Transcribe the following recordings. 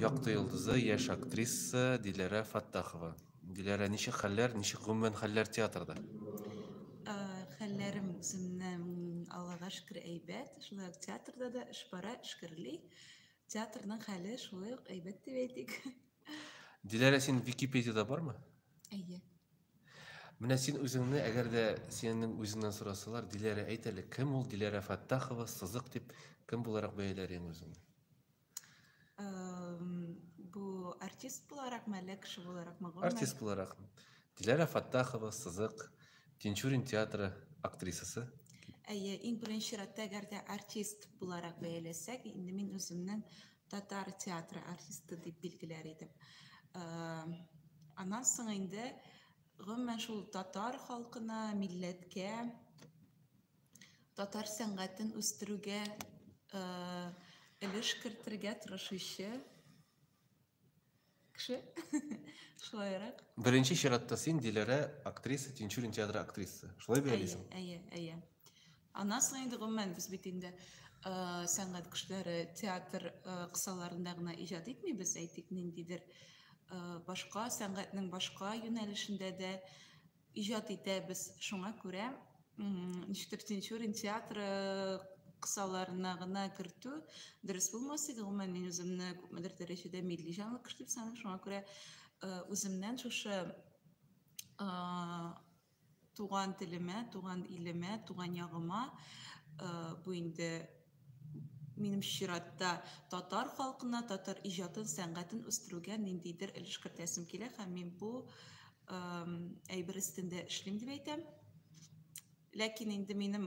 Якты йылдызы, яшь актриса Диләрә Фаттахова. Диләрә, ничек хәлләр, ничек гомумән хәлләр театрда? Хәлләрем үземнең Аллага шөкер әйбәт. Шулай ук театрда да эш бара, шөкерли. Театрның хәле шулай ук әйбәт дип әйтик. Диләрә, син Википедияда бармы? Әйе. Менә син үзеңне, әгәр дә синең үзеңнән сорасалар, Диләрә әйт әле, кем ул Диләрә Фаттахова, сызык дип, кем буларак бәяләр инде үзеңне? Бу артист буларак, мәле кеше буларак мыгым. Артист буларак. Диләрә Фаттахова, сызык, Тинчурин театры актрисасы. Әйе, иң беренче чиратта әгәр дә артист буларак бәяләсәк, инде мин үземнең татар театры артисты дип билгеләр идем. Аннан соң инде гомумән шул татар халкына, милләткә, татар сәнгатен үстерүгә өлеш кертергә тырышучы кеше. Шулайрак. Беренче чиратта син Диләрә актриса, Тинчурин театры актрисасы. Шулай бәялисең? Әйе. Аннан соң инде гомумән без бит инде сәнгать кешеләре театр кысаларында гына иҗат итмибез, әйтик, ниндидер башка сәнгатьнең башка юнәлешендә дә иҗат итәбез. Шуңа күрә ничектер Тинчурин театры кысаларына гына кертү дөрес булмас иде. Гомумән мин үземне күпмедер дәрәҗәдә милли җанлы кеше дип саныйм. Шуңа күрә үземнән шушы туган телемә, туган илемә, туган ягыма бу инде минем чиратта татар халкына, татар иҗатын, сәнгатен үстерүгә ниндидер өлеш кертәсем килә һәм мин бу әйбер өстендә эшлим дип әйтәм. Ләкин инде минем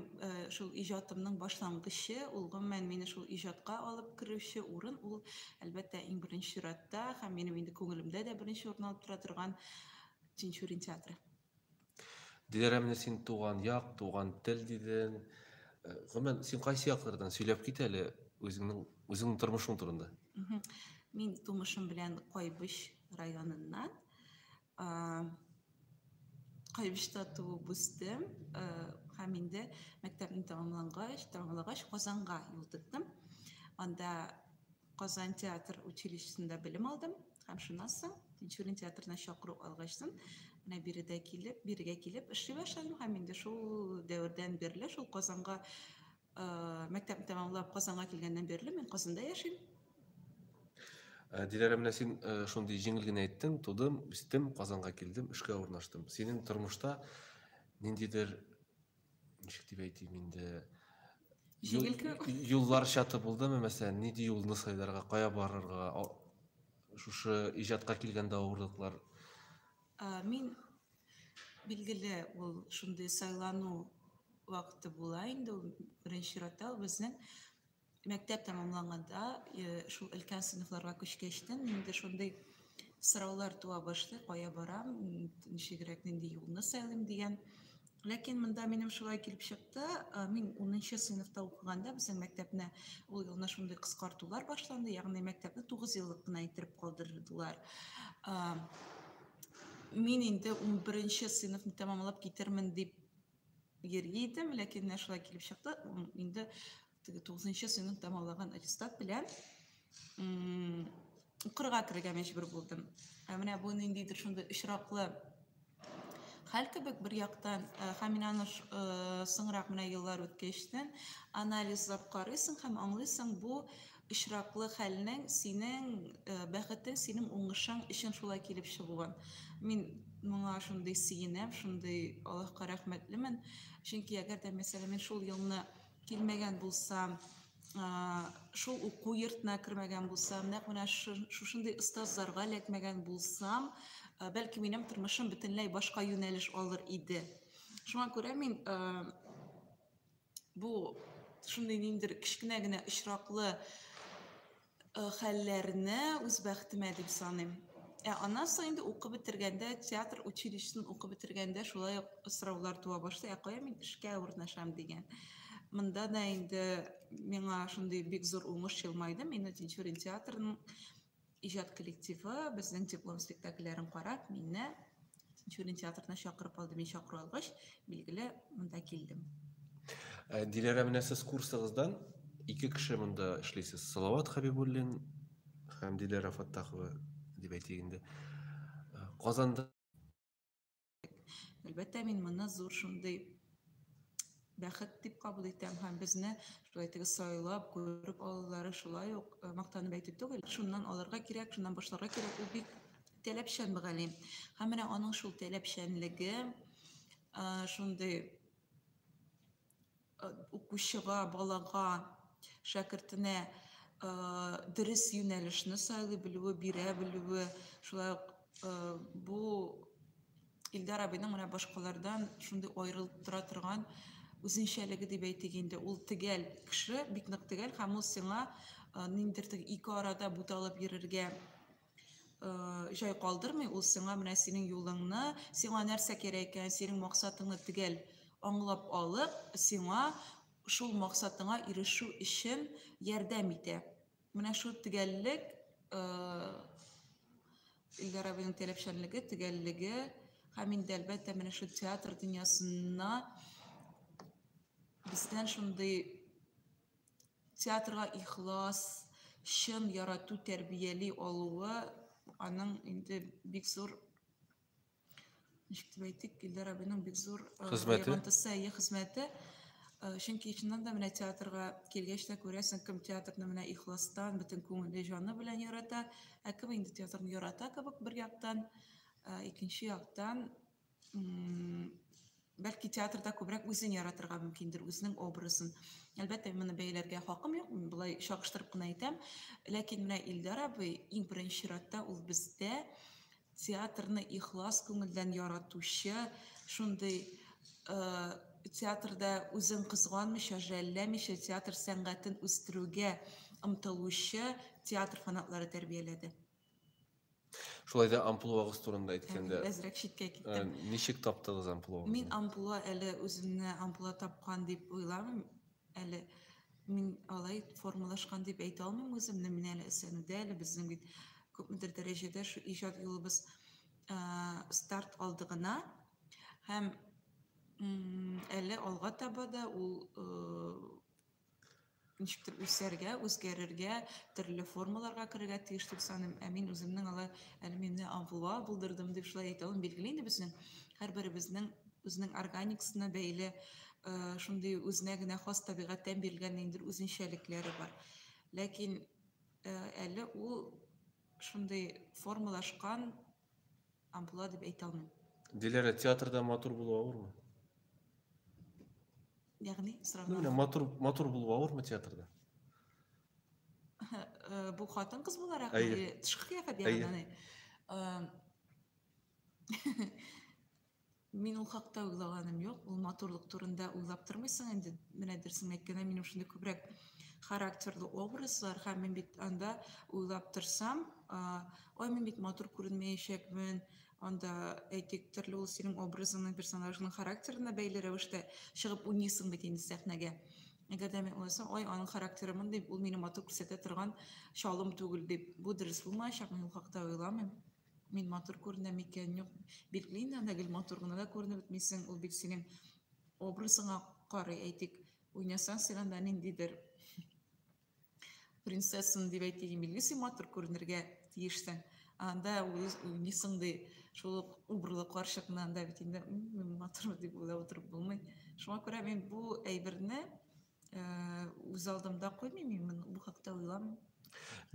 шул иҗатымның башлангычы, ул гомумән мине шул иҗатка алып керүче урын, ул әлбәттә иң беренче чиратта һәм минем инде күңелемдә дә беренче урын алып тора торган Тинчурин театры. Диләрә, менә син туган як, туган тел дидең. Гомумән син кайсы яклардан сөйләп кит әле үзеңнең тормышың турында? Мин тумышым белән Кайбыш районыннан. Кайбышта туып үстем һәм инде мәктәпне тәмамлагач Казанга юл тоттым. Анда Казан театр училищесында белем алдым һәм шуннан соң Тинчурин театрына чакыру алгачтын менә бирегә килеп эшли башладым һәм инде шул дәвердән бирле шул Казанга мәктәпне тәмамлап Казанга килгәннән бирле мин Казанда яшим. Диләрә, менә син шундый җиңел генә әйттең, тудым, үстем, Казанга килдем, эшкә урнаштым. Синең тормышта ниндидер, ничек дип әйтим инде, юллар чаты булдымы, мәсәлән, нинди юлны сайларга, кая барырга, шушы иҗатка килгәндә авырлыклар? Мин билгеле ул шундый сайлану вакыты була инде, беренче чиратта безнең мәктәп тәмамланганда шул өлкән сыйныфларга күчкәчтән инде шундый сораулар туа башлый, кая барам, ничегрәк, нинди юлны сайлыйм дигән. Ләкин монда минем шулай килеп чыкты. Мин 10нчы сыйныфта укыганда безнең мәктәпне ул елны шундый кыскартулар башланды, ягъни мәктәпне 9 еллык кына итеп калдырдылар. Мин инде 11нче сыйныфны тәмамлап китермен дип йөри идем, ләкин шулай килеп чыкты. Инде 9нчы сыйныфны тәмамлаган аттестат белән укырга керергә мәҗбүр булдым. Менә бу ниндидер шундый очраклы хәл кебек бер яктан һәм мин аны соңрак менә еллар үткәчтән анализлап карыйсың һәм аңлыйсың, бу очраклы хәлнең синең бәхетең, синең уңышың өчен шулай килеп чыгуын. Мин моңа шундый сөенәм, шундый Аллаһка рәхмәтлемен. Чөнки әгәр дә мәсәлән мин шул елны килмәгән булсам, шул уку йортына кермәгән булсам, нәкъ менә шушындый остазларга эләкмәгән булсам, бәлки минем тормышым бөтенләй башка юнәлеш алыр иде. Шуңа күрә мин бу шундый ниндидер кичкенә генә очраклы хәлләрне үз бәхетемә дип саныйм. Аннан соң инде укып бетергәндә, театр училищесын укып бетергәндә шулай сораулар туа башлый, кая мин эшкә урнашам дигән. Монда да инде миңа шундый бик зур уңыш елмайды. Мине Тинчурин театрының иҗат коллективы безнең диплом спектакльләрен карап, мине Тинчурин театрына чакырып алды. Мин чакыру алгач, билгеле, монда килдем. Диләрә, менә сез курсыгыздан 2 кеше монда эшлисез. Салават Хәбибуллин һәм Диләрә Фаттахова дип әйтегенде. Казанда Әлбәттә, мин моны зур шундый бәхет дип кабул итәм һәм безне шулай теге сайлап күреп алулары шулай ук мактанып әйтү түгел. Шуннан алырга кирәк, шуннан башларга кирәк. Ул бик таләпчән мөгаллим. Һәм менә аның шул таләпчәнлеге шундый укучыга, балага, шәкертенә дөрес юнәлешне сайлый белүе, бирә белүе, шулай ук бу Илдар абыйның менә башкалардан шундый аерылып тора торган үзенчәлеге дип әйтик инде. Ул тегәл кеше, бик нык тегәл һәм ул сиңа ниндидер теге ике арада буталып йөрергә җай калдырмый. Ул сиңа менә синең юлыңны, сиңа нәрсә кирәк икән, синең максатыңны тегәл аңлап алып, сиңа шул максатыңа ирешү өчен ярдәм итә. Менә шул тегәллек Илдар абыйның таләпчәнлеге, тегәллеге һәм инде әлбәттә менә шул театр дөньясына бездән шундый театрга ихлас, чын ярату тәрбияли алуы аның инде бик зур, ничек дип әйтик, Илдар абыйның бик зур хезмәте. Чөнки чыннан да менә театрга килгәч тә күрәсең, кем театрны менә ихластан, бөтен күңеле, җаны белән ярата, ә кем инде театрны ярата кебек бер яктан, икенче яктан бәлки театрда күбрәк үзен яратырга мөмкиндер, үзенең образын. Әлбәттә, моны бәяләргә хакым юк, мин булай чагыштырып кына әйтәм, ләкин менә Илдар абый иң беренче чиратта ул бездә театрны ихлас күңелдән яратучы, шундый театрда үзен кызганмыйча, жәлләмичә, театр сәнгатен үстерүгә омтылучы театр фанатлары тәрбияләде. Шулай да амплуагыз турында әйткәндә, Әзрәк читкә киттем. Ничек таптыгыз амплуагызны? Мин амплуа әле үземне амплуа тапкан дип уйламыйм. Әле мин алай формалашкан дип әйтә алмыйм үземне. Мин әле әсәнүдә, әле безнең бит күпмедер дәрәҗәдә шу иҗат юлыбыз старт алды гына. Һәм әле алга таба да ул ничектер үсәргә, үзгәрергә, төрле формаларга керергә тиеш дип саныйм. Ә мин үземнең алай әле мине амплуа булдырдым дип шулай әйтә алмыйм. Билгеле инде безнең һәрберебезнең үзенең органикасына бәйле шундый үзенә генә хас табигатьтән бирелгән ниндидер үзенчәлекләре бар. Ләкин әле ул шундый формалашкан амплуа дип әйтә алмыйм. Диләрә, театрда матур булу авырмы? Ягъни Менә матур булу авырмы театрда? Бу хатын-кыз буларак, тышкы кыяфәт Әйе. ягыннан. Мин ул хакта уйлаганым юк. Ул матурлык турында уйлап тормыйсың инде. Менә дөресен әйткәндә, минем шундый күбрәк характерлы образлар һәм мин бит анда уйлап торсам, ой, мин бит матур күренмәячәкмен, анда әйтик, төрле ул синең образыңның, персонажның характерына бәйле рәвештә чыгып уйныйсың бит инде сәхнәгә. Әгәр дә мин уйласам, ой, аның характеры мондый, ул мине матур күрсәтә торган чалым түгел дип, бу дөрес булмаячак, мин ул хакта уйламыйм. Мин матур күренәм икән, юк. Билгеле инде анда гел матур гына да күренеп бетмисең, ул бит синең образыңа карый, әйтик, уйнасаң син анда ниндидер принцессын дип әйтик, билгеле син матур күренергә тиешсең. Анда уйныйсың ди, шул убырлы карчыкны анда бит инде мин матур дип уйлап утырып булмый. Шуңа күрә мин бу әйберне үз алдымда куймыйм, мин бу хакта уйламыйм.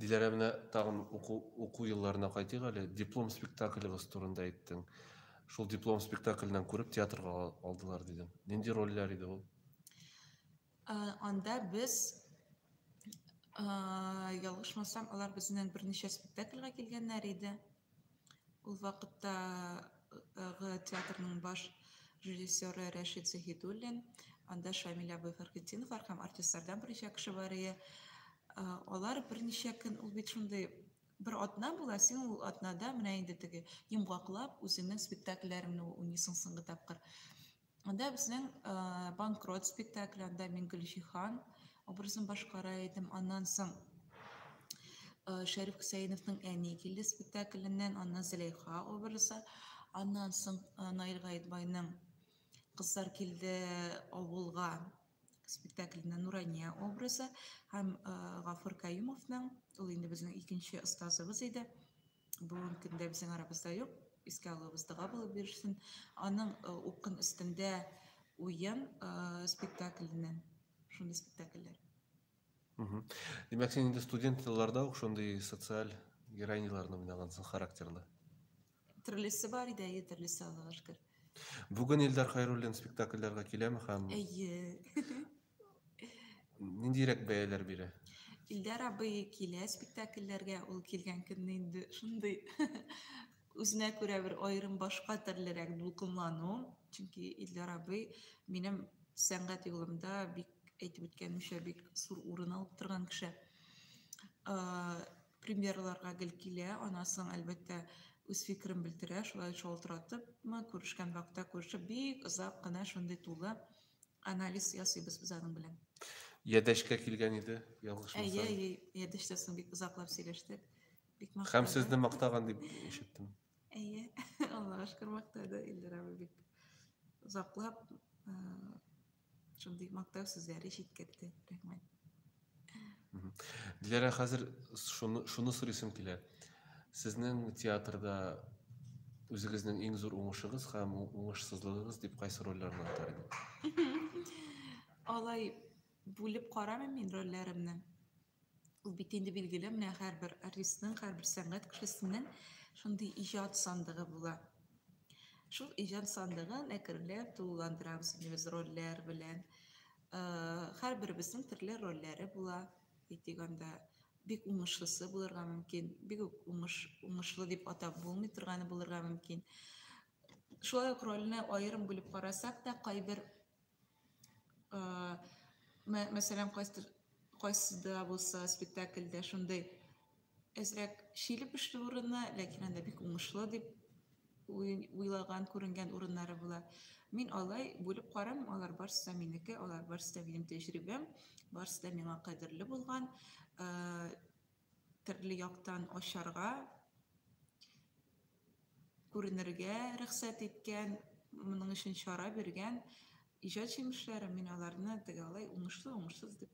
Диләрә, менә тагын уку елларына кайтыйк әле. Диплом спектакльгыз турында әйттең. Шул диплом спектакльнән күреп театрга алдылар дидең. Нинди рольләр иде ул? Анда без ялгышмасам, алар безнең берничә спектакльгә килгәннәр иде. Ул вакытта театрның баш режиссеры Рәшит Заһидуллин, анда Шамил абый Фәрхетдинов һәм артистлардан берничә кеше бар иде. Алар берничә көн, ул бит шундый бер атна була, син ул атнада менә инде теге йомгаклап үзеңнең спектакльләреңне уйныйсың соңгы тапкыр. Анда безнең Банкрот спектакле, анда мин Гөлҗиһан образын башкара идем. Аннан соң Шәриф Хөсәйновның Әни килде спектакленнән, аннан Зөләйха образы, аннан соң Наил Гаетбайның Кызлар килде авылга спектакльнен Нурания образы һәм Гафур Каюмовның, ул инде безнең икенче остазыбыз иде. Бүгенге көндә безнең арабызда юк, искә алуыбызды кабул бирсен. Аның укын өстендә уен спектакленнән, шундый спектакльләр. Демәк, син инде студент елларда ук шундый социаль героиняларны уйнагансың, характерлы. Төрлесе бар иде, төрлесе Аллага шөкер. Бүген Илдар Хайруллин спектакльләргә киләме һәм Әйе. ниндирәк бәяләр бирә? Илдар абый килә спектакльләргә, ул килгән көнне инде шундый үзенә күрә бер аерым башка төрлерәк дулкынлану. Чөнки Илдар абый минем сәнгать юлымда бик әйтеп үткәнемчә бик зур урын алып торган кеше. Премьерларга гел килә, анасын әлбәттә үз фикерен белдерә, шулай шалтыратыпмы, күрешкән вакытта күрешеп, бик озак кына шундый тулы анализ ясыйбыз без аның белән. Ядәшкә килгән иде, ялгышмасам. Әйе, ядәштәсен бик озаклап сөйләштек. Бик Һәм мактады. сезне мактаган дип ишеттем. Әйе, Аллага шөкер мактады Илдар абый бик озаклап шундый мактау сүзләре җиткерде. Рәхмәт. Диләрә, хәзер шуны сорыйсым килә. Сезнең театрда үзегезнең иң зур уңышыгыз һәм уңышсызлыгыгыз дип кайсы рольләрне атар идегез? Алай бүлеп карамыйм мин рольләремне. Ул бит инде билгеле, менә һәрбер артистның, һәрбер сәнгать кешесенең шундый иҗат сандыгы була. Шул иҗат сандыгын әкренләп тулыландырабыз без рольләр белән. Һәрберебезнең төрле рольләре була. Әйтик анда бик уңышлысы булырга мөмкин, бик уңышлы дип атап булмый торганы булырга мөмкин. Шулай ук рольне аерым бүлеп карасак та, кайбер мәсәлән, кайсыда булса спектакльдә шундый әзрәк шилеп эшле урыны, ләкин анда бик уңышлы дип уйлаган, күренгән урыннары була. Мин алай бүлеп карам, алар барысы да минеке, алар барысы да минем тәҗрибәм, барысы да миңа кадерле булган, төрле яктан ачарга, күренергә рөхсәт иткән, моның өчен чара биргән иҗат җимешләре, мин аларны теге алай уңышлы, уңышсыз дип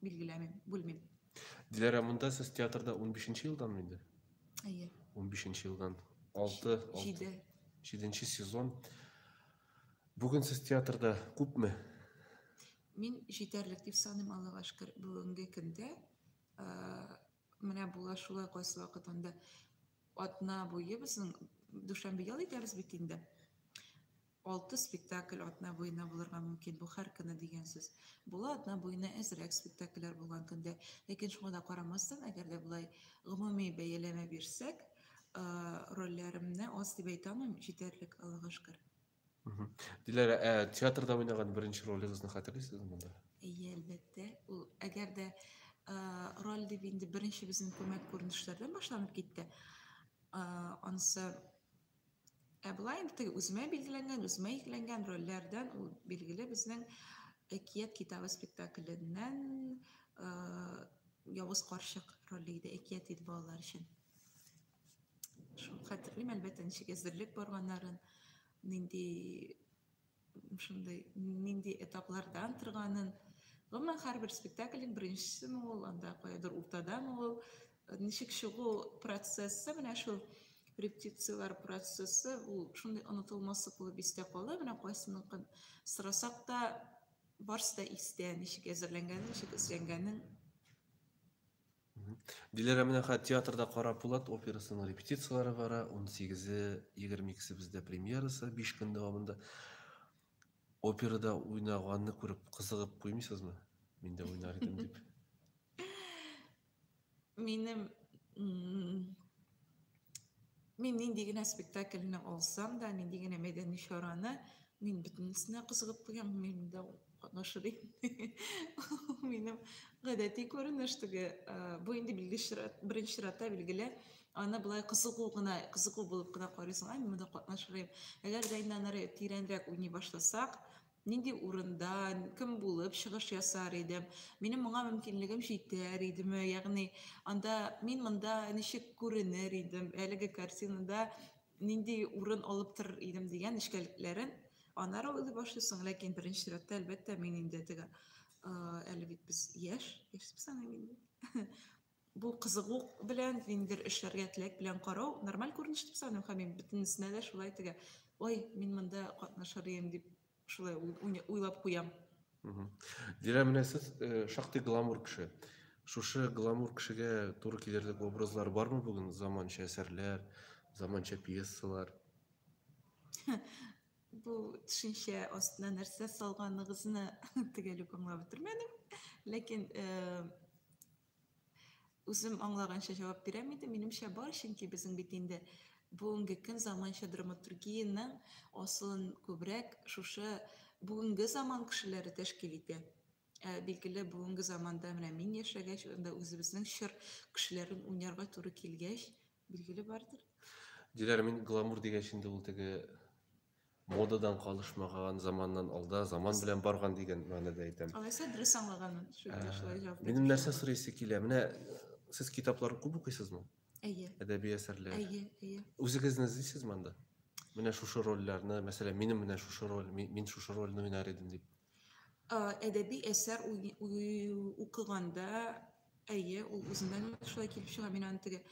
билгеләмим, бүлмим. Диләрә, монда сез театрда 15-нче елданмы инде? Әйе. 15-нче елдан 7-нче сезон. Бүген сез театрда күпме? Мин җитәрлек дип саныйм, Аллага шөкер, бүгенге көндә. Менә була шулай кайсы вакыт анда атна буе безнең Душанбе ел итәбез бит инде. 6 спектакль атна буена булырга мөмкин, бу һәр көне дигән сүз. Була атна буена әзрәк спектакльләр булган көндә, ләкин шуңа да карамастан, әгәр дә булай гомуми бәяләмә бирсәк, рольләремне аз дип әйтәм, җитәрлек, Аллага шөкер. Диләрә, театрда уйнаган беренче ролегызны хәтерлисезме монда? Әйе, әлбәттә. Ул әгәр дә роль дип инде беренче безнең күрмәк күренешләрдән башланып китте. Анысы булай инде үземә билгеләнгән, үземә йөкләнгән рольләрдән ул билгеле безнең әкият китабы спектакльләреннән Явыз карчык роле иде, әкият иде балалар өчен. Шул хәтерлим, әлбәттә, ничек әзерлек барганнарын, нинди этаплардан торганын. Гомумән һәрбер спектакльнең беренчесе ул, анда каядыр уртадан ул, ничек чыгу процессы, менә шул репетициялар процессы, ул шундый онытылмаслык булып истә кала. Менә кайсыныкын сорасак та, барысы да истә, ничек әзерләнгәнен, ничек эшләнгәнен. Диләрә, менә театрда Кара Пулат операсының репетициялары бара, 18-е, 22-се бездә премьерасы, 5 көн дәвамында. Операда уйнаганны күреп кызыгып куймыйсызмы? Мин дә уйнар идем дип. Мин нинди генә спектакльне алсам да, нинди генә мәйдани чараны, мин бөтенесенә кызыгып куям, мин дә катнашыр идем. Минем гадәти күренеш теге, бу инде беренче чиратта билгеле, аны булай кызыгу булып кына карыйсың, мин монда катнашыр идем. Әгәр дә инде тирәнрәк уйный башласак, нинди урында, кем булып чыгыш ясар идем, минем моңа мөмкинлегем җитәр идеме, ягъни анда мин монда ничек күренер идем, әлеге картинада нинди урын алып торыр идем дигән эшкәлекләрен аннары уйлый башлыйсың, ләкин беренче чиратта әлбәттә мин инде теге әле бит без яшьбез санаймын. Бу кызыгу белән ниндидер эшләргә теләк белән карау нормаль күренеш дип саныйм һәм мин бөтенесенә дә шулай теге, ой, мин монда катнашыр идем дип шулай уйлап куям. Дилә, менә сез шактый гламур кеше. Шушы гламур кешегә туры килерлек образлар бармы бүген? Заманча әсәрләр, заманча пьесалар. Бу төшенчә астына нәрсә салганыгызны төгәл аңлап бетермәдем. Ләкин үзем аңлаганча җавап бирәм иде. Минемчә бар, чөнки безнең бит инде бүгенге көн заманча драматургияның асылын күбрәк шушы бүгенге заман кешеләре тәшкил итә. Билгеле, бүгенге заманда менә мин яшәгәч, анда үзебезнең чор кешеләрен уйнарга туры килгәч, билгеле бардыр. Диләр, мин гламур дигәч инде ул теге модадан калышмаган, заманнан алда, заман белән барган дигән мәгънәдә әйтәм. Алайса дөрес аңлаганмын. Шулай җавап бирдем. Минем нәрсә сорыйсы килә? Менә сез китаплар күп укыйсызмы? Әйе. Әдәби әсәрләр. Әйе. Үзегезне эзлисезме анда? Менә шушы рольләрне, мәсәлән, минем менә шушы роль, мин шушы рольне уйнар идем дип. Әдәби әсәр укыганда, әйе, ул үзеннән шулай килеп чыга. Мин аны теге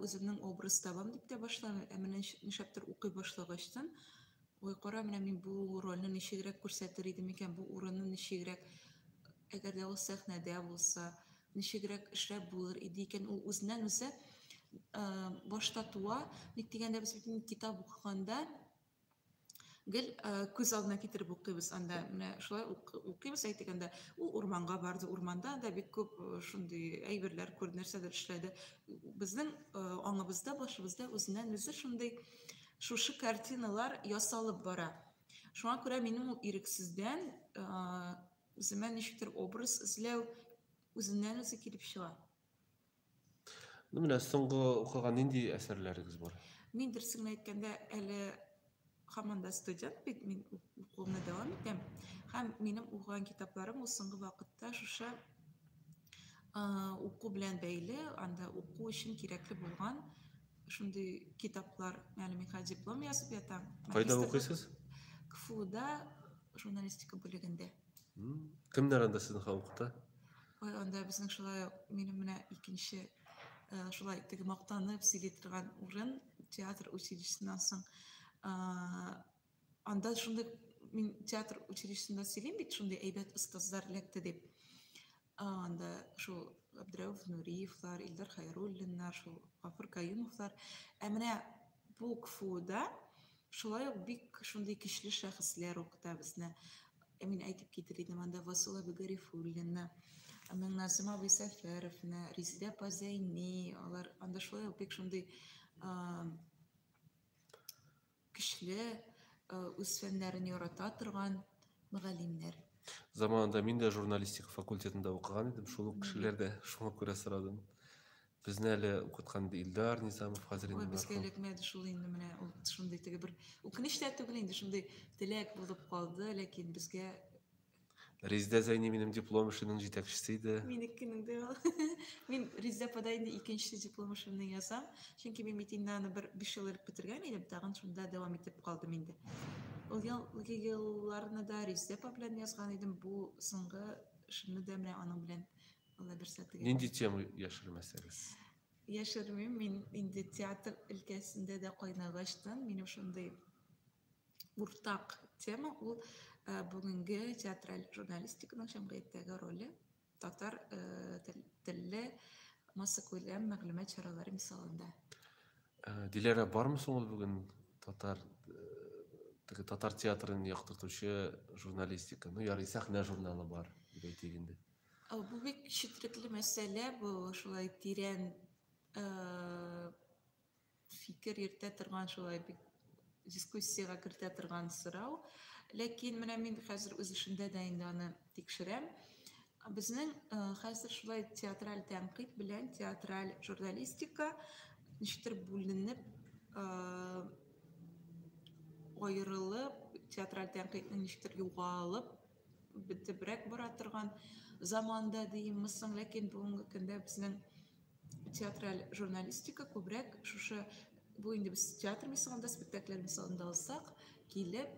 үземнең образ табам дип тә башлаган. Менә нишләптер укый башлагачтан, ой, кара, менә мин бу рольне ничегрәк күрсәтер идем икән, бу урынны ничегрәк, әгәр дә ул сәхнәдә булса, ничегрәк эшләп булыр иде икән. Ул үзеннән үзе башта туа. Ник дигәндә, без бит китап укыганда гел күз алдына китереп укыйбыз. Анда менә шулай укыйбыз, әйтгәндә, ул урманга барды, урманда да бик күп шундый әйберләр күрде, нәрсәдер эшләде. Безнең аңыбызда, башыбызда үзеннән үзе шундый шушы картиналар ясалып бара. Шуңа күрә минем ул ирексездән үземә ничектер образ эзләү үзеннән үзе килеп чыга. Менә соңгы укыган нинди әсәрләрегез бар? Мин дөресен әйткәндә, әле һаман да студент бит, мин укуымны дәвам итәм. Һәм минем укыган китапларым ул соңгы вакытта шушы уку белән бәйле, анда уку өчен кирәкле булган шундый китаплар. Мәгълүм мин диплом язып ятам. Кайда укыйсыз? КФУда журналистика бүлегендә. Кемнәр анда сезне укыта? Анда безнең шулай минем менә икенче шулай теге мактанып сөйли торган урын, театр училищесыннан соң анда шундый, мин театр училищесында сөйлим бит, шундый әйбәт остазлар эләкте дип. Анда шул Абдрәүф Нуриевлар, Илдар Хәйруллиннар, шул Гафур Каюмовлар. Менә бу КФУда шулай ук бик шундый көчле шәхесләр укыта безне. Мин әйтеп китер идем, анда Васила Гарифуллина, Назым абый Сәфәровна, Резидә Пазайни, алар анда шулай ук бик шундый көчле үз фәннәрен ярата торган мөгаллимнәр. Заманында мин дә журналистика факультетында укыган идем, шул ук кешеләр дә шуңа күрә сорадым. Безне әле укыткан Илдар Низамов хәзер инде. Безгә эләкмәде шул инде, менә ул шундый теге бер үкенеч тә түгел инде, шундый теләк булып калды, ләкин безгә Резидә Зәйни минем диплом эшенең җитәкчесе иде. Минекенең дә ул. Мин Резидә апада инде икенче диплом эшемне язам, чөнки мин битендә аны бер 5 ел элек бетергән идем, тагын шунда дәвам итеп калдым инде. Ул елларны да Резидә апа белән язган идем, бу соңгы эшемне дә менә аның белән Алла берсә тегә. Нинди тема яшермәсәгез? Яшермим, мин инде театр өлкәсендә дә кайнагачтан, минем шундый уртак тема ул бүгенге театраль журналистиканың җәмгыятьтәге роле, татар телле массакүләм мәгълүмат чаралары мисалында. Диләрә, бармы соң ул бүген татар театрын яктыртучы журналистика? Ну, ярый, сәхнә журналы бар, дип әйтик инде. Бу бик четерекле мәсьәлә, бу шулай тирән фикер йөртә торган, шулай бик дискуссиягә кертә торган сорау. Ләкин менә мин хәзер үз эшемдә дә инде аны тикшерәм. Безнең хәзер шулай театраль тәнкыйть белән театраль журналистика ничектер бүленеп, аерылып, театраль тәнкыйтьнең ничектер югалып, бетебрәк бара торган заманда диемме соң, ләкин бүгенге көндә безнең театраль журналистика күбрәк шушы, бу инде без театр мисалында, спектакльләр мисалында алсак, килеп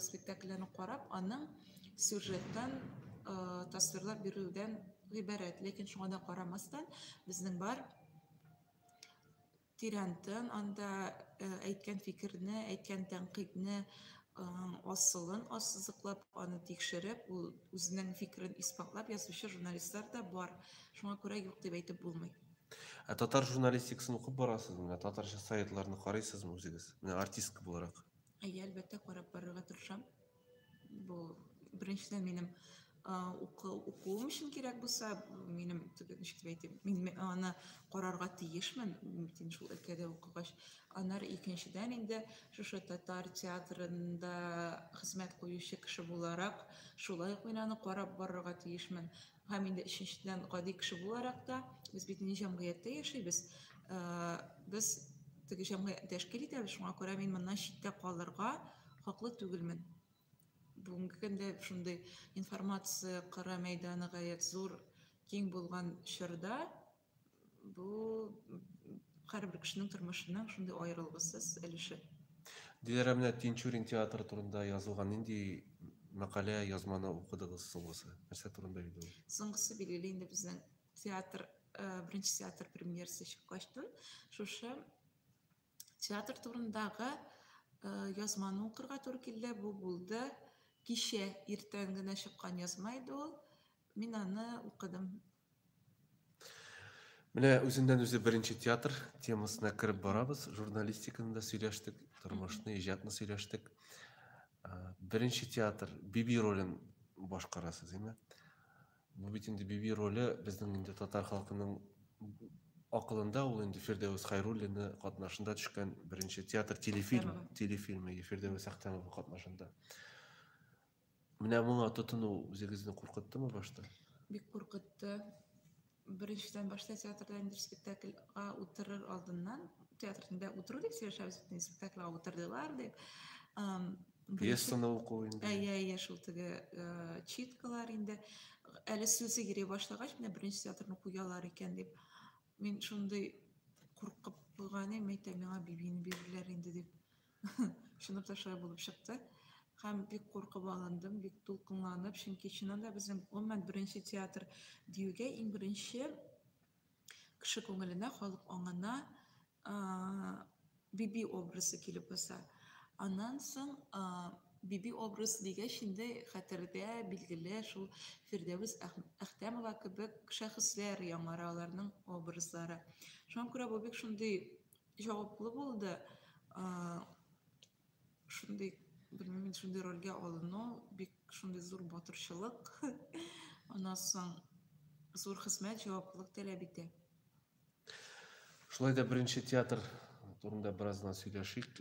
спектакльләрне карап, аның сюжеттан tasvirlar birүүден ғибәрәт. Ләкин шуңа да карамастан, безнең бар тирәнтен анда әйткән фикерне, әйткән тәнкыйтьне асылын ассызыклап, аны тикшереп, ул үзенең фикерен испатлап язучы журналистлар да бар. Шуңа күрә юк дип әйтеп булмый. Татар журналистикасын укып барасызмы? Менә татарча сайтларны карыйсызмы үзегез? Менә артистка буларак. Әлбәттә карап барырга тырышам. Бу беренчедән минем укуым өчен кирәк булса, минем ничек дип әйтим, мин аны карарга тиешмен, мин шул өлкәдә укыгач. Аннары икенчедән инде шушы татар театрында хезмәт куючы кеше буларак, шулай ук мин аны карап барырга тиешмен. Һәм инде өченчедән гади кеше буларак та, без бит ни җәмгыятьтә яшибез. Без теге җәмгыятьне тәшкил итәбез, шуңа күрә мин моннан читтә калырга хаклы түгелмен. Бүгенге көндә шундый информация кара мәйданы гаять зур, киң булган чорда, бу һәрбер кешенең тормышының шундый аерылгысыз өлеше. Диләрә, менә Тинчурин театры турында язылган нинди мәкалә, язманы укыдыгыз соңгысы? Нәрсә турында иде ул? Соңгысы билгеле инде безнең театр, беренче театр премьерасы чыккачтан, шушы театр турындагы язманы укырга туры килде. Бу булды кичә иртән генә чыккан язма иде ул. Мин аны укыдым. Менә үзеннән үзе беренче театр темасына кирип барабыз. Журналистиканы да сөйләштек, тормышны, иҗатны сөйләштек. Беренче театр Биби ролен башкарасыз, әйме? Бу бит инде Биби роле безнең инде татар халкының акылында, ул инде Фирдәвес Хайруллина катнашында төшкән беренче театр телефильмы Фирдәвес Әхтәмова катнашында. Менә моңа тотыну үзегезне куркыттымы башта? Бик куркытты. Беренчедән башта театрда инде спектакльгә утырыр алдыннан, театрда утыру дип сөйләшәбез, спектакльгә утырдылар дип. Пьесаны уку инде. Шул теге читкалар инде. Әле сүзе йөри башлагач, менә беренче театрны куялар икән дип. Мин шундый куркып куйган идем, әйтәм, миңа Бибине бирерләр инде дип. Шуны ташлай булып чыкты. Һәм бик куркып алындым, бик дулкынланып, чөнки чыннан да безнең гомумән беренче театр диюгә иң беренче кеше күңеленә, халык аңына Биби образы килеп баса. Аннан соң Биби образ дигәч инде хәтердә билгеле шул Фирдәвес Әхтәмова кебек шәхесләр яңара, аларның образлары. Шуңа күрә бу бик шундый җаваплы булды. Шундый, белмим, шундый рольгә алыну бик шундый зур батырчылык. Аннан соң зур хезмәт, җаваплылык таләп итә. Шулай да беренче театр турында бераздан сөйләшик.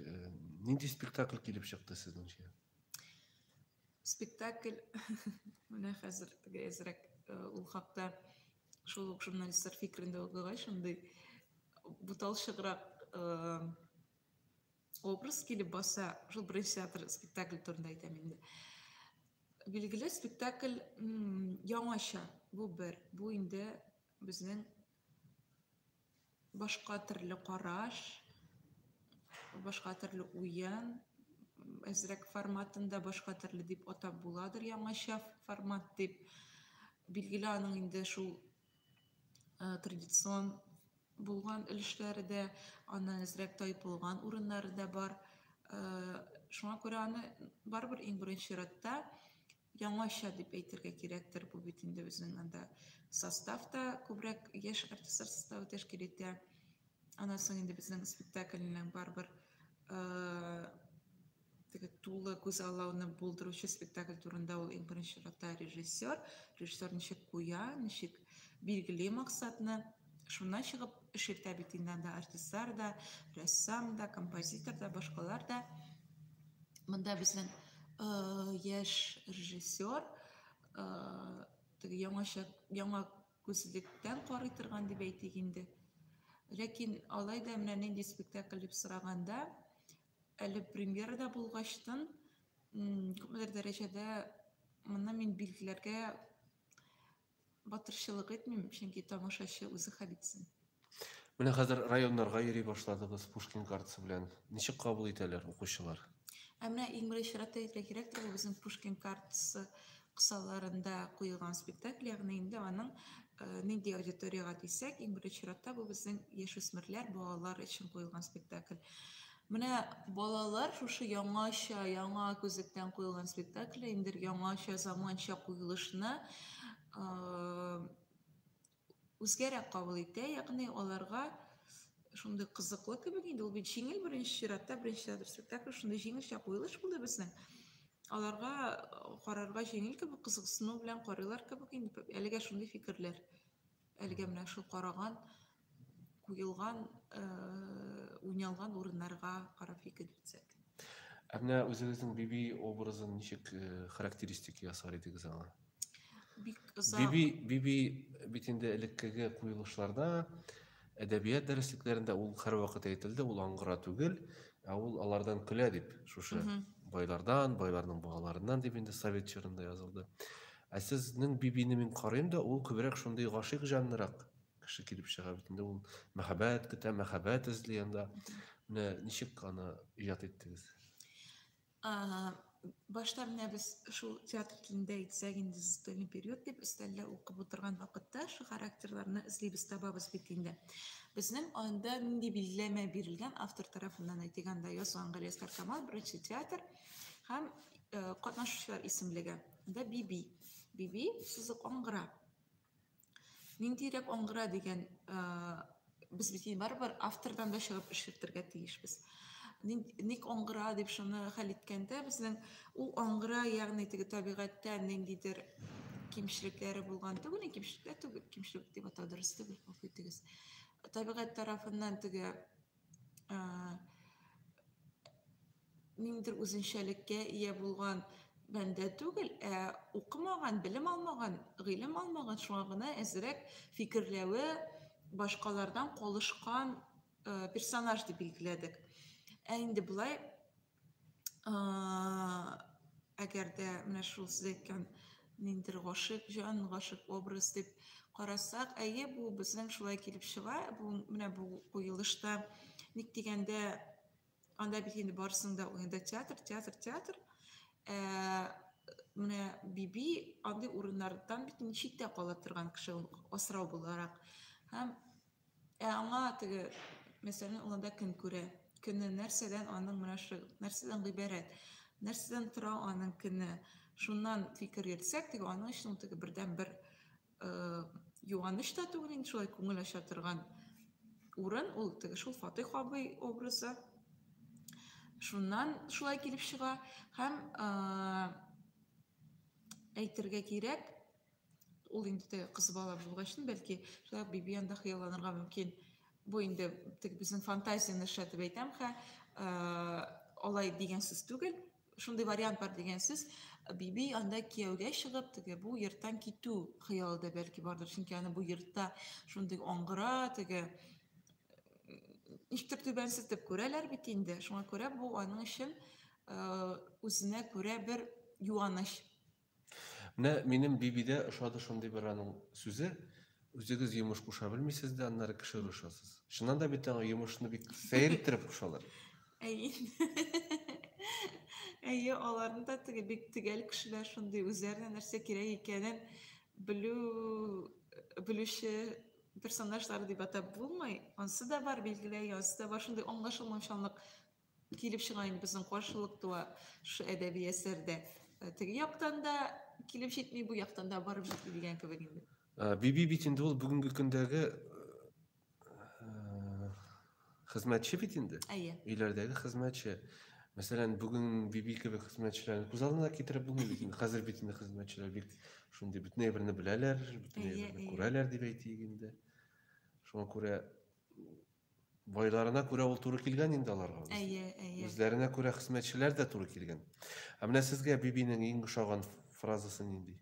Нинди спектакль килеп чыкты сезнеңчә? Спектакль, менә хәзер теге әзрәк ул хакта шул ук журналистлар фикерендә укыгач, шундый буталчыграк образ килеп баса. Шул беренче театр спектакль турында әйтәм инде. Билгеле спектакль яңаша. Бу бер. Бу инде безнең башка төрле караш, башка төрле уен, әзрәк форматында башка төрле дип атап буладыр, яңаша формат дип. Билгеле аның инде шул традицион булган өлешләре дә, аннан әзрәк тайпылган урыннары да бар. Шуңа күрә аны барбер иң беренче чиратта яңаша дип әйтергә кирәктер. Бу бит инде безнең анда составта күбрәк яшь артистлар составы тәшкил итә. Аннан соң инде безнең спектакльнең барбер теге тулы күз аллауны булдыручы спектакль турында ул иң беренче чиратта режиссер ничек куя, ничек билгели максатны, шуннан чыгып эш итә бит инде анда артистлар да, рәссам да, композитор да, башкалар да. Монда безнең яшь режиссер теге яңа күзлектән карый торган дип әйтик инде. Ләкин алай да менә нинди спектакль дип сораганда, әле премьерада булгачтан күпмедер дәрәҗәдә моннан мин билгеләргә батырчылык итмим, чөнки тамашачы үзе хәл итсен. Менә хәзер районнарга йөри башладыгыз Пушкин картасы белән. Ничек кабул итәләр укучылар? Менә иң беренче чиратта әйтергә кирәктер, безнең Пушкин картасы кысаларында куелган спектакль, ягъни инде аның нинди аудиторияга дисәк, иң беренче чиратта бу безнең яшүсмерләр, балалар өчен куелган спектакль. Менә балалар шушы яңача, яңа күзлектән куелган спектакль, инде яңача заманча куелышны үзгәрәк кабул итә, ягъни аларга шундый кызыклы кебек инде ул бит җиңел беренче чиратта, беренче театр спектакль шундый җиңелчә куелыш булды безнең. Аларга карарга җиңел кебек, кызыксыну белән карыйлар кебек инде. Әлегә шундый фикерләр. Әлегә менә шул караган, куелган, уйналган урыннарга карап фикер итсәк. Менә үзегезнең Биби образын ничек характеристика ясар идегез аңа? Бик озак. Биби бит инде элеккеге куелышларда, әдәбият дәреслекләрендә ул һәрвакыт әйтелде, ул аңгыра түгел, ул алардан көлә дип, шушы байлардан, байларның балаларыннан дип инде совет чорында язылды. Ә сезнең Бибине мин карыйм да, ул күбрәк шундый гашыйк җанлырак кеше килеп чыга бит инде, ул мәхәббәт көтә, мәхәббәт эзли анда. Менә ничек аны иҗат иттегез? Башта менә без шул театр телендә әйтсәк инде застольный период дип өстәлдә укып утырган вакытта шу характерларны эзлибез, табабыз бит инде. Безнең анда нинди билгеләмә бирелгән автор тарафыннан әйтгәндә язган Галиәсгар Камал беренче театр һәм катнашучылар исемлеге. Анда Биби. Биби сызык аңгыра. Ниндирәк аңгыра дигән без бит барыбер автордан да чыгып эшертергә тиешбез. Ник аңгыра дип шуны хәл иткәндә безнең ул аңгыра, ягъни теге табигатьтә ниндидер кимчелекләре булган түгел, кимчелек дип атау дөрес түгел, гафу итегез. Табигать тарафыннан теге ниндидер үзенчәлеккә ия булган бәндә түгел, укымаган, белем алмаган, гыйлем алмаган, шуңа гына әзрәк фикерләве башкалардан калышкан персонаж дип билгеләдек. Инде булай, әгәр дә менә шул сез әйткән ниндидер гашыйк җан, гашыйк образ дип карасак, әйе, бу безнең шулай килеп чыга. Бу менә бу куелышта ник дигәндә анда бит инде барсын да уенда театр. Менә Биби андый урыннардан бит читтә кала торган кеше, асрау буларак. Һәм аңа теге, мәсәлән, ул көн күрә. Көнне нәрсәдән аның менә шу нәрсәдән гыйбарәт, нәрсәдән тора аның көне. Шуннан фикер йөртсәк, теге аның өчен теге бердән-бер юаныч та түгел инде, шулай күңел ача торган урын, ул теге шул Фатих абый образы. Шуннан шулай килеп чыга һәм әйтергә кирәк, ул инде кыз бала булгач, бәлки шулай Биби анда хыялланырга мөмкин. Бу инде теге безнең фантазияны шәтеп әйтәм, алай дигән сүз түгел, шундый вариант бар дигән сүз. Биби анда кияүгә чыгып, теге бу йорттан китү хыялы да бәлки бардыр, чөнки аны бу йортта шундый аңгыра, теге ничектер түбәнсез дип күрәләр бит инде. Шуңа күрә бу аның өчен үзенә күрә бер юаныч. Менә минем Бибидә ошады шундый бер аның сүзе, үзегез йомыш куша белмисез дә, аннары кеше ырышасыз. Шуннан да бит аңа йомышны бик сәер иттереп кушалар. Әйе, аларның да теге бик төгәл кешеләр шундый үзләренә нәрсә кирәк икәнен белүче персонажлар дип атап булмый. Ансы да бар билгеләй, ансы да бар шундый аңлашылмаучанлык килеп чыга инде безнең каршылык туа шу әдәби әсәрдә. Теге яктан да килеп җитми, бу яктан да барып җитми дигән кебек инде. Биби бит инде ул бүгенге көндәге хезмәтче бит инде. Өйләрдәге хезмәтче. Мәсәлән, бүген Биби кебек хезмәтчеләрне күз алдына китереп булмый бит инде. Хәзер бит инде хезмәтчеләр бик шундый бөтенләй берне беләләр, бөтенләй берне күрәләр дип әйтик инде. Шуңа күрә байларына күрә ул туры килгән инде аларга. Үзләренә күрә хезмәтчеләр дә туры килгән. Менә сезгә Бибинең иң ошаган фразасы нинди?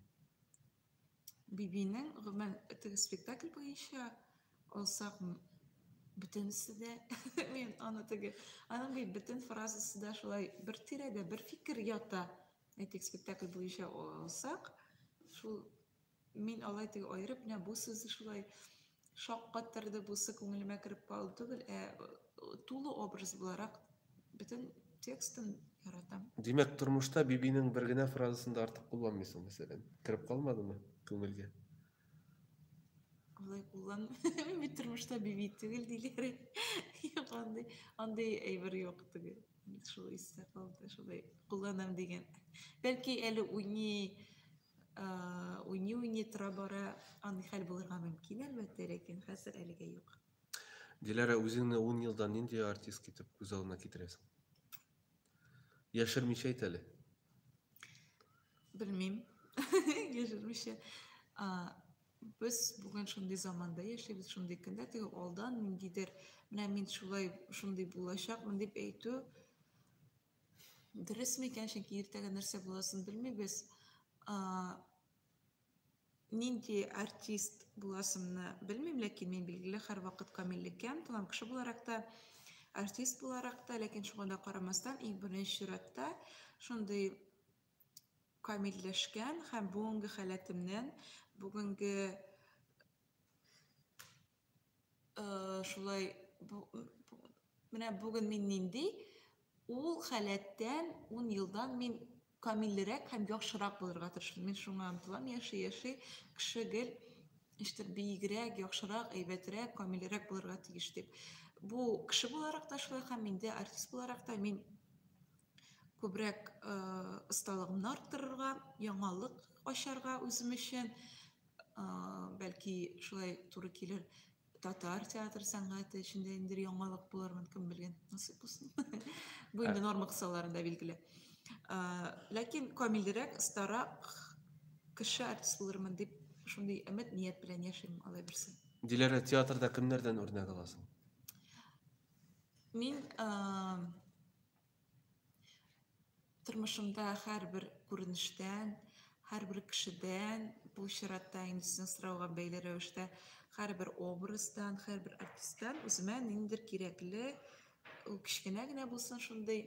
Бибинең гомумән теге спектакль буенча алсак бөтенесе дә мен аны теге аның бит бөтен фразасы да шулай бер тирәдә бер фикер ята. Әйтик, спектакль буенча алсак, шул мин алай теге аерып менә бу сүзне шулай шаккаттырды, бусы күңелемә кереп калды түгел, тулы образ буларак бөтен текстін яратам. Демек, тұрмышта бибинің бір генә фразасын да артық кулланмыйсың, мәсәлән. Кіріп қалмадымы күңелгә? Олай куллан. Мен бит тормышта биби түгел диләр. Юк, андай әйбер юк түгел. Шул истә калды, шулай кулланам дигән. Бәлки әле уйни тора бара андый хәл булырга мөмкин, әлбәттә, ләкин хәзер әлегә юк. Диләрә, үзеңне 10 елдан нинди артист китеп күз алдына китерәсең? Яшермичә әйт әле. Белмим. Яшермичә. Без бүген шундый заманда яшибез, шундый көндә, теге алдан ниндидер, менә мин шулай шундый булачакмын дип әйтү дөрес микән, чөнки иртәгә нәрсә буласын белмибез. Нинди артист буласымны белмим, ләкин мин билгеле һәрвакыт камиллеккә омтылам, кеше буларак та, артист буларак та, ләкин шуңа да карамастан иң беренче чиратта шундый камилләшкән һәм бүгенге халәтемнән, бүгенге шулай менә бүген мин нинди, ул халәттән 10 елдан мин камиллерәк һәм яхшырак булырга тырышам. Мин шуңа омтылам, яши, кеше гел иштер биегрәк, яхшырак, әйбәтрәк, камиллерәк булырга тиеш дип. Бу кеше буларак та шулай һәм инде артист буларак та мин күбрәк осталыгымны арттырырга, яңалык ачарга үзем өчен, бәлки шулай туры килер. Татар театр сәнгате эчендә инде яңалык булырмын, кем белгән, насыйп булсын. Бу инде норма кысаларында билгеле. Ләкин камиллерәк, старак кеше артист булырмын дип шундый өмет, ният белән яшим, алай берсе. Диләрә, театрда кемнәрдән үрнәк аласың? Мин тормышымда һәрбер күренештән, һәрбер кешедән, бу чиратта инде сезнең сорауга бәйле рәвештә һәрбер образдан, һәрбер артисттан үземә ниндидер кирәкле, ул кечкенә генә булсын шундый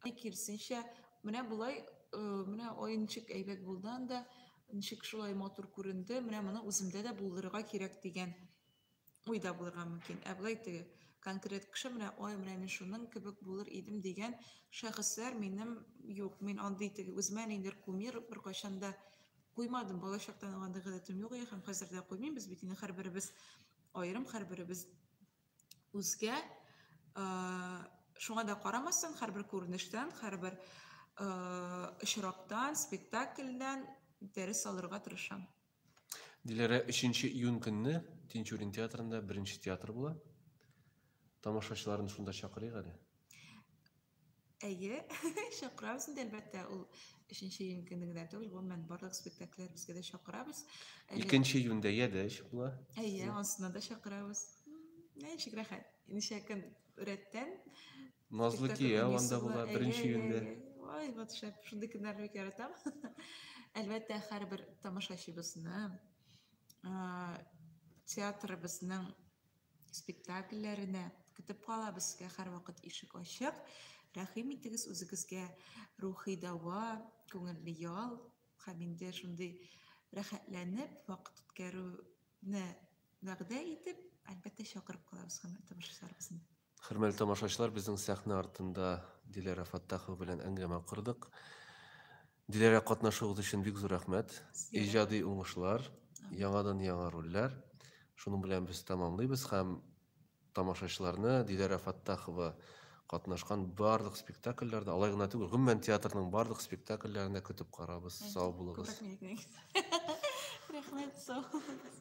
кирсенчә, менә булай, менә ой ничек әйбәт булдан да, ничек шулай матур күренде, менә моны үземдә дә булдырырга кирәк дигән уйда булырга мөмкин. Булай теге конкрет кеше менә, ой, менә мин шуның кебек булыр идем дигән шәхесләр минем юк. Мин андый теге үземә ниндидер кумир беркайчан да куймадым. Балачактан андый гадәтем юк иде һәм хәзер дә куймыйм. Без бит инде һәрберебез аерым, һәрберебез үзгә. Шуңа да карамастан, һәрбер күренештән, һәрбер очрактан, спектакльдән дәрес алырга тырышам. Диләрә, 3 июнь көнне Тинчурин театрында беренче театр була. Тамашачыларын шунда чакырыйк әле. Әйе, чакырабыз инде, әлбәттә, ул 3 июнь көнне генә түгел, гомумән барлык спектакльләребезгә дә чакырабыз. 2 июньдә ядәш була. Әйе, ансына да чакырабыз. Ничек рәхәт, ничә көн рәттән Назлы кия анда була 1 июньдә. Ой, вот шәп, шундый көннәрне бик яратам. Әлбәттә, һәрбер тамашачыбызны театрыбызның спектакльләренә көтеп калабыз, сезгә һәрвакыт ишек ачык. Рәхим итегез үзегезгә, рухи дава, күңелле ял һәм инде шундый рәхәтләнеп вакыт үткәрүне вәгъдә итеп, әлбәттә чакырып калабыз тамашачыларыбызны. Хөрмәтле тамашачылар, безнең сәхнә артында Диләрә Фаттахова белән әңгәмә кырдык. Диләрә, катнашуыгыз өчен бик зур рәхмәт. Иҗади уңышлар, яңадан яңа рольләр. Шуның белән без тәмамлыйбыз һәм тамашачыларны Диләрә Фаттахова катнашкан барлык спектакльләрдә, алай гына түгел, гомумән театрның барлык спектакльләрендә көтеп карабыз. Сау булыгыз. Рәхмәт, сау булыгыз.